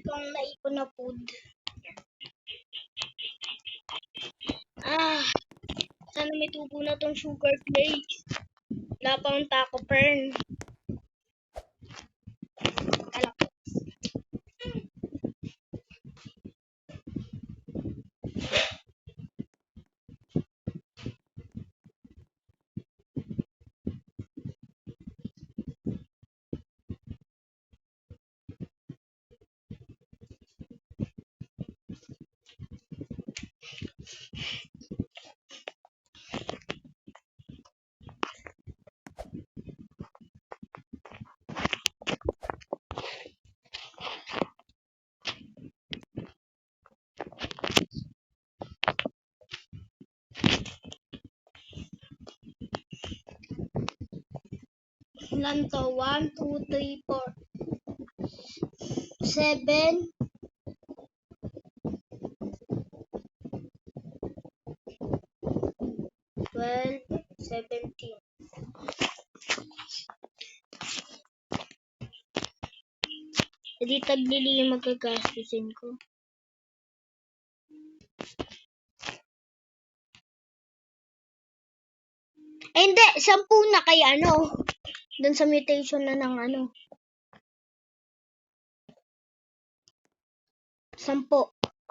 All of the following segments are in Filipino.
kang naipon na food. Sana may tubo na tong sugar flakes. Wala pa akong taco fern. Alak. Ilan to? 1, 2, 3, 4, 7, 12, 17. Hindi taglili yung magagastusin ko. Hindi, 10 na kay Doon sa mutation na ng 10.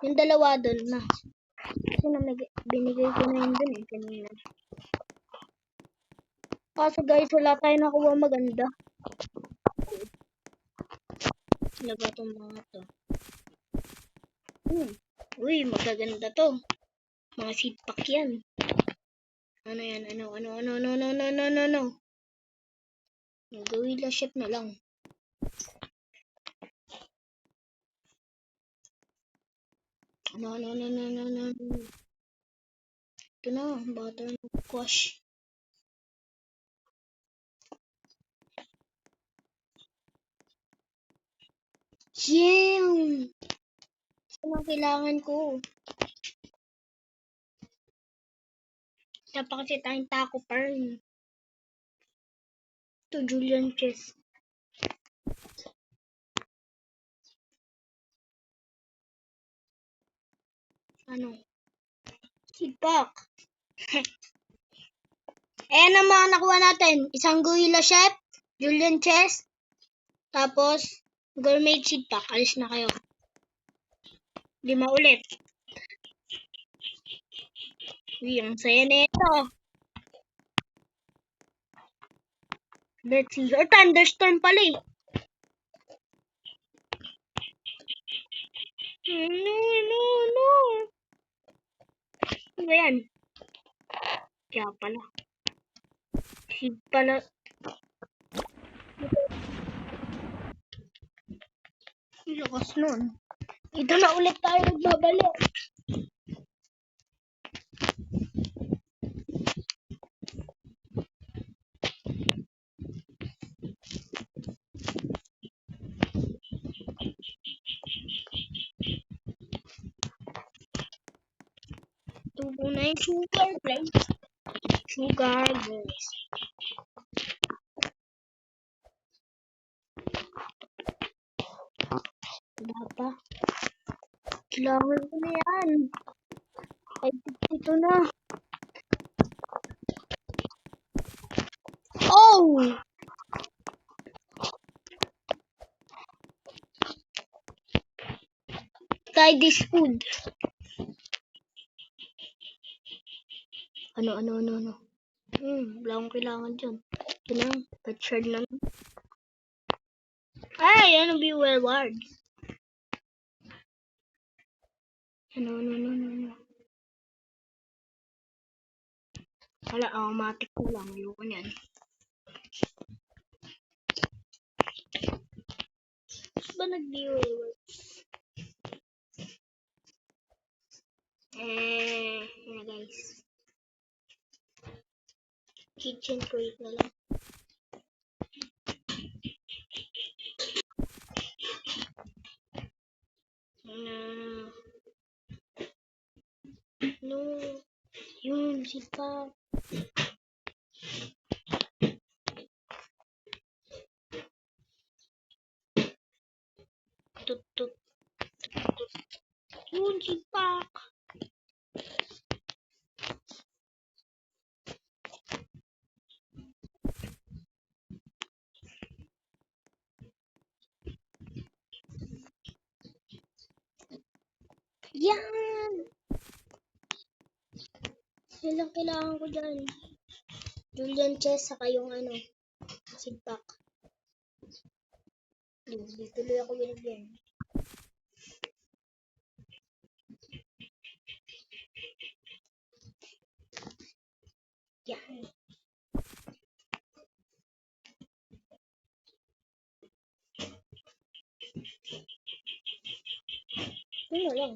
Yung dalawa doon na. Kasi binigay ko na yun doon kanina. Kaso guys, wala tayo nakuha maganda. Laga itong mga to. Uy, magaganda to. Mga seed pack yan. Ano yan? Ano? Gorilla ship na lang. Ano. Ito na, butter squash. Yum! Ito na kailangan ko. Dapat kasi tayong taco fern. Ito, Julian Chess. Ano? Sipak. Ayan ang mga nakuha natin. Isang gorilla chef, Julian Chess, tapos gourmet seed pack. Alis na kayo. 5 ulit. Uy, ang saya nito. Let's see. Or thunderstorm pala eh. No. Ano ba yan? Kaya pala. Seed pala. Lakas nun. Ito na ulit tayo nagbabalik. Tubo na yung sugar flakes. Sugar boys. Wala pa. Kailangan ko na yan. Ay, ito na. Oh! Try this food. Ano. Wala akong kailangan dyan. Ito na. Pet-shard na. Ay, ano viewer words? Ano. Wala, automatic ko lang. Ayoko niyan. Ba nag-viewer words? Yan na guys. Kitchen crate na lang. No. Yun, sipa. Tut. Yun, sipak. Yan! Yan lang kailangan ko dyan. Julian Chess, saka yung sipak. Hindi tuloy ako binigyan. Yan. Yun na lang.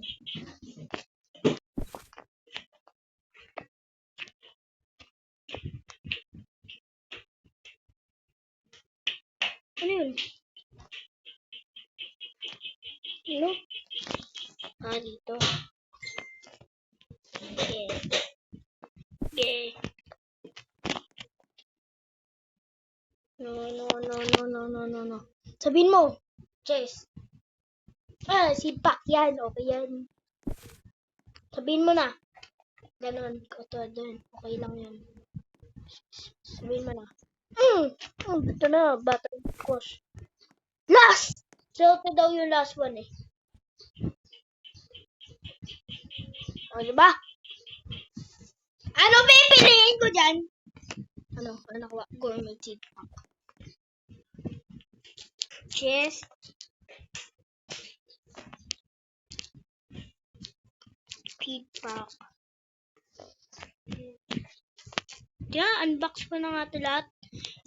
Ano yun? Ano? Dito. Okay. Okay. No. Sabihin mo. Chess. Sipak yan. Okay yan. Sabihin mo na. Ganon. Ito doon. Okay lang yan. Sabihin mo na. Ito na. Battle course. Last! So, ito daw yung last one eh. O, diba? Ano pipiliin ko dyan? Ano nakuha? Gourmet seed pack. Chess. Seed pack. Unbox ko na nga ito lahat.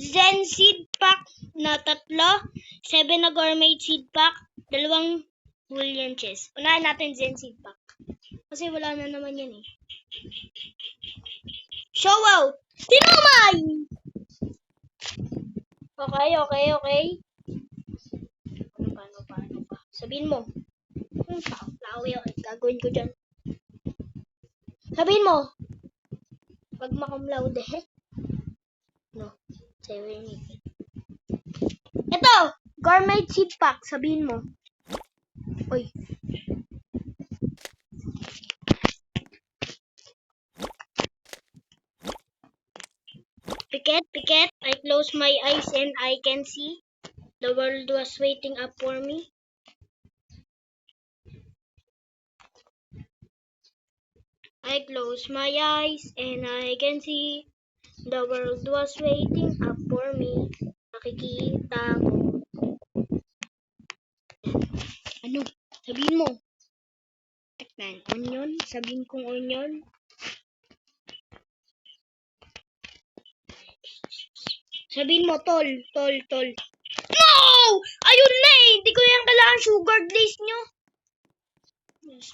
Zen seed pack na 3. 7 na gourmet seed pack. 2 Julian Chess. Unahin natin Zen seed pack. Kasi wala na naman yan eh. Show out! Tinumay! Okay. Paano pa? Sabihin mo. Gagawin ko dyan. Sabihin mo. Pag makumlaude. No. Sabihin mo. Ito! Gourmet seed pack. Sabihin mo. Uy. Picket. I close my eyes and I can see. The world was waiting up for me. I close my eyes and I can see. The world was waiting up for me. Nakikita ko. Ano? Sabihin mo. Teknan. Onion? Sabihin kong onion. Sabihin mo, tol. No! Ayun na eh! Hindi ko yan kailangan sugar glaze nyo. Please.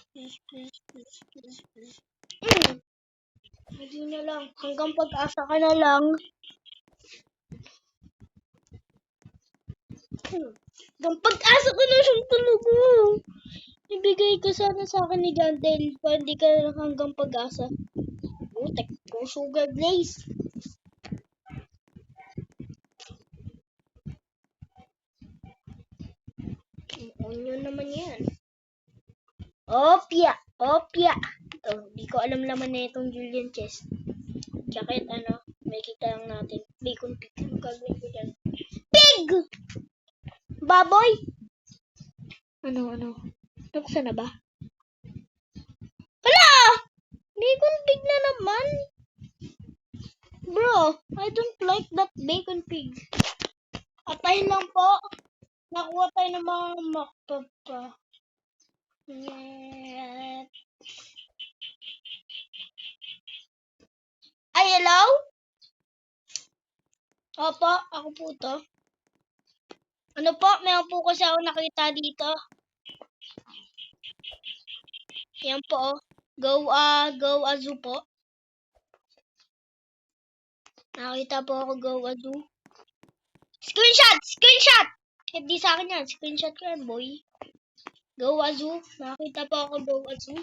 Hindi na lang. Hanggang pag-asa ka na lang. Hanggang pag-asa ka na siyang tunog mo. Ibigay ko sana sa akin ni John Del. Hindi ka lang hanggang pag-asa. Tek ko sugar glaze. Onion naman yan. Opya. Hindi ko alam laman na itong Julian Chess. Jacket, may kita lang natin. Bacon pig. Ano gagawin ko dyan? Pig! Baboy! Ano? Nabuksan na ba? Hala! Bacon pig na naman. Bro, I don't like that bacon pig. Atay lang po. Nakuha tayo ng mga makpapa. Ay, hello? Opo, ako po to. Ano po? Mayroon po kasi ako nakita dito. Yan po. Go Azoo po. Nakita po ako Go Azoo. Screenshot! Hindi sa akin yan. Screenshot ko yan, boy. Go Azoo. Nakita po ako Go Azoo.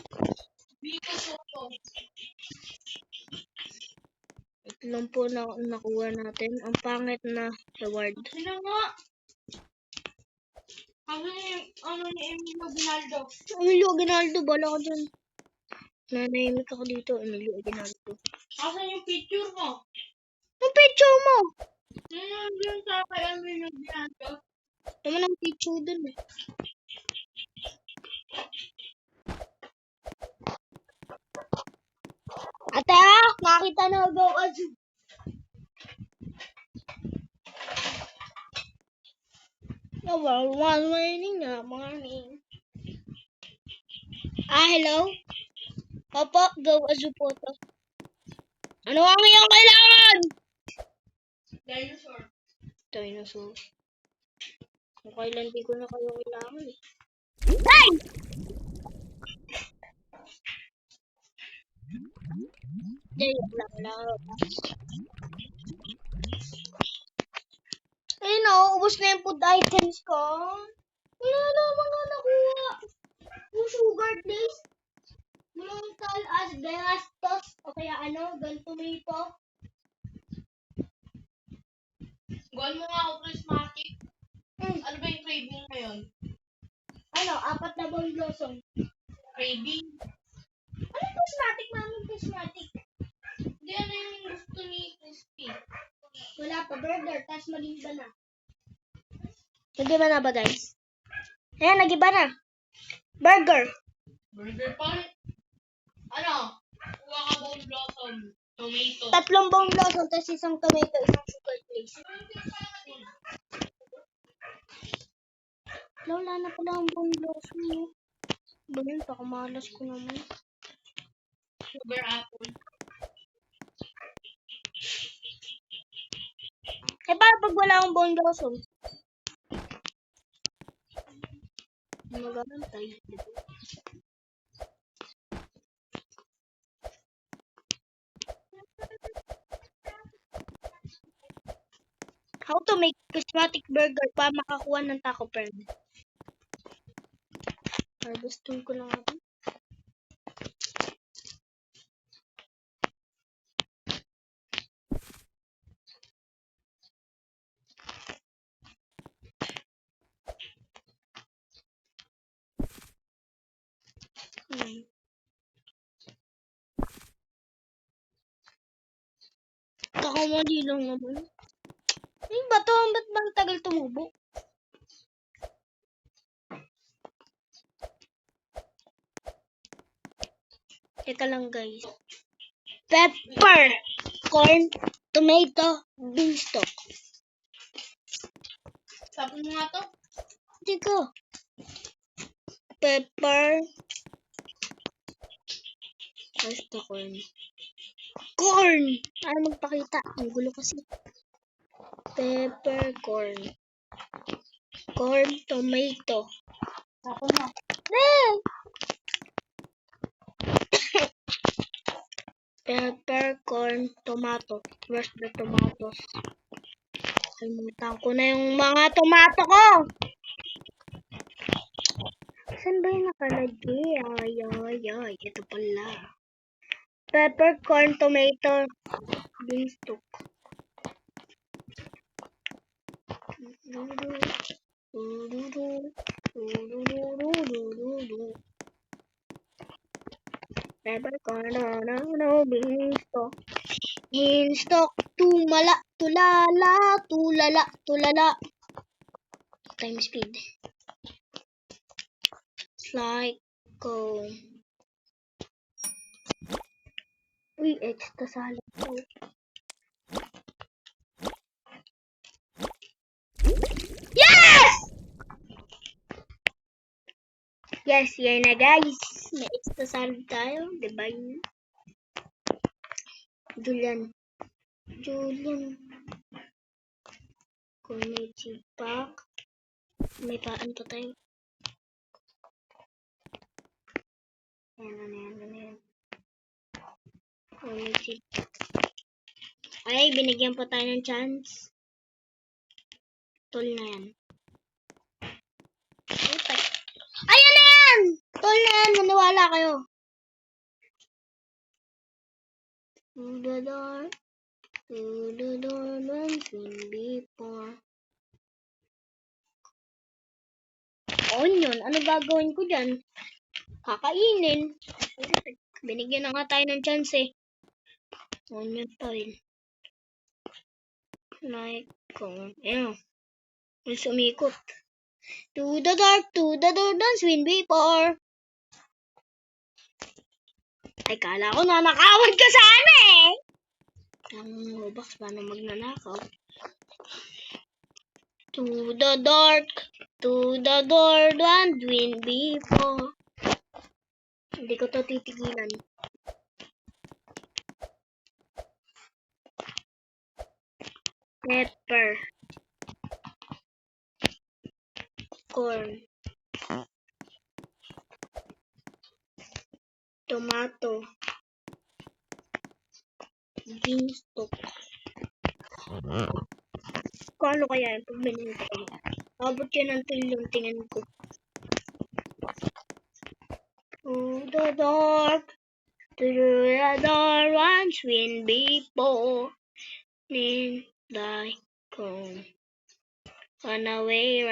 Ito lang po na nakuha natin. Ang pangit na reward. Ano ni Emilio Ginaldo? Emilio Aguinaldo, bala ko dyan. Nanahimik ako dito, Emilio Aguinaldo. Asan yung picture mo? Ang picture mo! Yun sa kay Emilio Ginaldo. Naman ang picture dun eh. Ate, nakita na go Azu. One morning na morning. Hello? Opo, go Azu po to. Ano ang iyong kailangan? Dinosaur. Dinosaur. Kung kailan di ko na kayo kailangan eh. Hey! Joke lang. Ayun o, ubos na yung food items ko. Wala na mga nakuha. Yung sugar please. Muntal as gastos. O kaya ano, gantumito. Gawin mo nga ako prismatic. Ano ba yung craving ngayon? Ano, 4 na bong blossom. Craving? Ano prismatic, mami? Prismatic. Hindi, ano yung gusto ni Crispy? Wala pa, burger. Tapos mag-iba na. Nag-iba na ba, guys? Ayan, nag-iba na. Burger. Burger pa rin. Ano? Kuha ka bone blossom. Tomato. 3 bong blossom, tapos isang tomato, isang sugar please. Wala na pala ang bong blossom. No? Ba yun? Baka malas ko naman. Sugar apple. Eh, paano pag wala akong bone blossom? Magantay. How to make prismatic burger para makakuha ng taco pearl? Harvestin ko lang ako. Kakamali lang naman. Yung bato, ba't bang tagal tumubo? Teka lang guys. Pepper, corn, tomato, beanstalk. Sabi mo nga to? Teka. Pepper. Basta corn. Corn! Para magpakita. Ang gulo kasi. Pepper, corn. Corn, tomato. Ako na. Pepper, corn, tomato. Where's the tomatoes? Kalimutan ko na yung mga tomato ko! Saan ba yung nakalagay? Ay. Ito pala. Pepper, corn, tomato, beanstalk. Pepper, corn, beanstalk. Beanstalk, tumala, tulala. Time speed. Like, go. Uy, extra salad ko. Yes! Yes, yan na guys. May extra salad tayo. Diba yun? Julian. Kung may chipak. May paan pa tayo. Ayan. Kung may chipak. Ay, binigyan pa tayo ng chance. Tol na yan. Ayan na yan! Tol na yan, maniwala kayo. To the door, once before. onion. Ano gagawin ko dyan? Kakainin. Binigyan na nga tayo ng chance eh. Onion oil. Like, kung, ayun. Sumikot. To the dark, dance win before. Ay, kala ko nanakawad ka sana eh. Ang Robux, paano magnanakaw? To the dark, dance win before. Hindi ko to titigilan. Pepper. Corn. Tomato. Beanstalk. Kung ano kaya yung pag binili ko? Abot yan ng yung tingin ko. To the dark, once win before. In thy home. Run away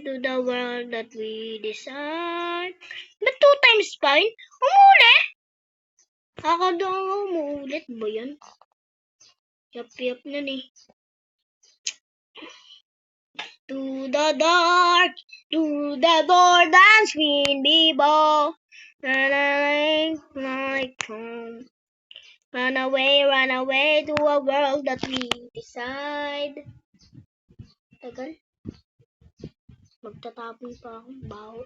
to the world that we decide. Ba't 2 times pa rin? Umuli! Akala umuulit ba yan? Yap nun eh. To the dark, dance win before. Run away like home. Run away to a world that we decide. Tagal. Magtatapon pa ako. Baho.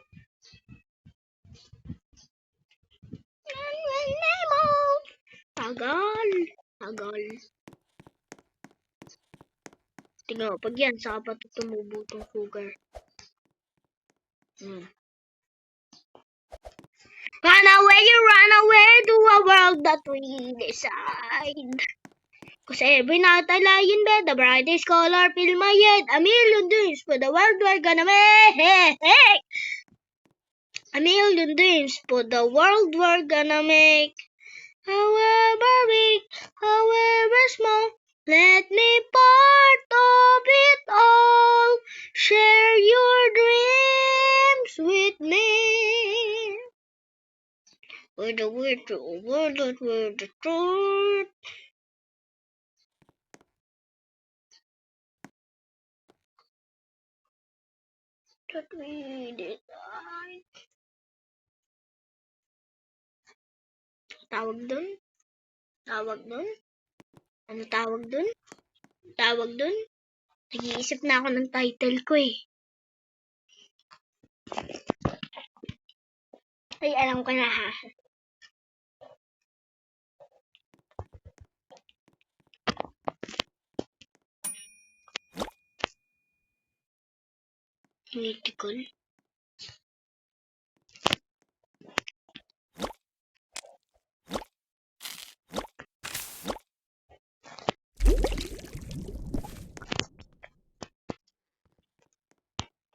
Tagal. Tingnan mo, pag yan, saka pa tumubo itong sugar. Run away to a world that we decide. Cause every night I lie in bed, the brightest color fill my head. A million dreams for the world we're gonna make. A million dreams for the world we're gonna make. However big, however small, let me part of it all. Share your dreams with me. We're the truth. That we decide. Tawag dun? Ano tawag dun? Nag-iisip na ako ng title ko eh. Ay, alam ko na ha. Mythical.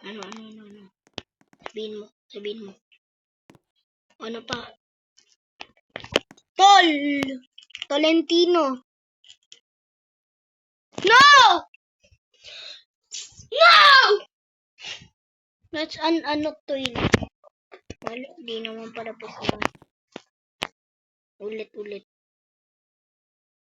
Ano. Sabihin mo. Ano pa? Tolentino. No! Let's ano to yun. Wala, di naman pala po. Ulit.